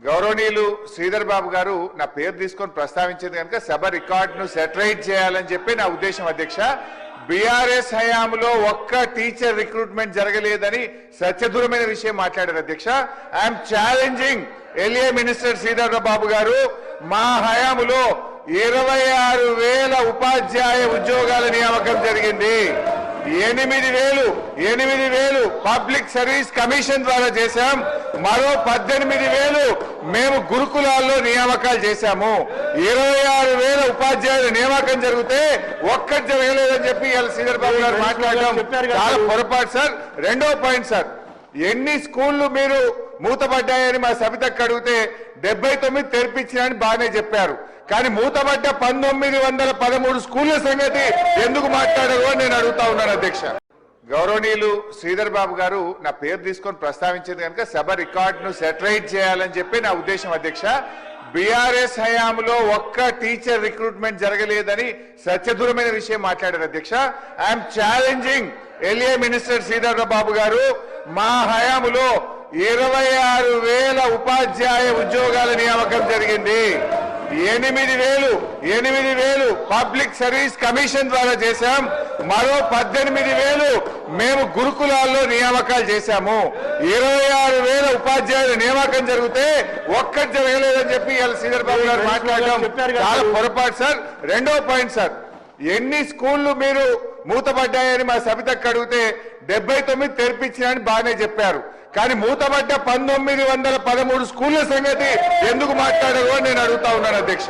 గౌరవనీయులు శ్రీధర్ బాబు గారు నా పేరు తీసుకొని ప్రస్తావించేది కనుక సభ రికార్డును సెటరైట్ చేయాలని చెప్పి నా ఉద్దేశం అధ్యక్ష. బీఆర్ఎస్ హయాంలో ఒక్క టీచర్ రిక్రూట్మెంట్ జరగలేదని సత్యదూరమైన విషయం మాట్లాడారు అధ్యక్ష. I'm challenging LA minister Sridhar Babu garu, మా హయాంలో 26,000 ఉపాధ్యాయ ఉద్యోగాల నియామకం జరిగింది. 8,000 పబ్లిక్ సర్వీస్ కమిషన్ ద్వారా చేశాం. మరో 18,000 మేము గురుకులాల్లో నియామకాలు చేశాము. 26,000 ఉపాధ్యాయుల నియామకం జరిగితే ఒక్కటి జరగలేదని చెప్పి శ్రీధర్ బాబు గారు మాట్లాడడం చాలా పొరపాటు సార్. రెండో పాయింట్ సార్, ఎన్ని స్కూళ్లు మీరు మూతపడ్డాయని మా సబితకు అడిగితే 79 తెరిపించారని బాగానే చెప్పారు. కానీ మూతపడ్డ 1913 స్కూళ్ల సంగతి ఎందుకు మాట్లాడారు అని నేను అడుగుతా ఉన్నాను అధ్యక్ష. గౌరవనీయులు శ్రీధర్ బాబు గారు నా పేరు తీసుకొని ప్రస్తావించేది కనుక సభ రికార్డును సెటరైట్ చేయాలని చెప్పి నా ఉద్దేశం అధ్యక్ష. బీఆర్ఎస్ హయాంలో ఒక్క టీచర్ రిక్రూట్మెంట్ జరగలేదని సత్యదూరమైన విషయం మాట్లాడారు అధ్యక్ష. I'm challenging LA minister Sridhar Babu garu, మా హయాంలో 26,000 ఉపాధ్యాయ ఉద్యోగాల నియామకం జరిగింది. 8,000 పబ్లిక్ సర్వీస్ కమిషన్ ద్వారా చేశాం. మరో 18,000 మేము గురుకులాల్లో నియామకాలు చేశాము. 26,000 ఉపాధ్యాయుల నియామకం జరిగితే ఒక్కటి జరగలేదని చెప్పి శ్రీధర్ బాబు గారు మాట్లాడడం చాలా పొరపాటు సార్. రెండో పాయింట్ సార్, ఎన్ని స్కూళ్లు మీరు మూతపడ్డాయని మా సబితకు అడిగితే 79 తెరిపించారని బాగానే చెప్పారు. కానీ మూతపడ్డ 1913 స్కూళ్ల సంగతి ఎందుకు మాట్లాడారు అని నేను అడుగుతా ఉన్నాను అధ్యక్ష.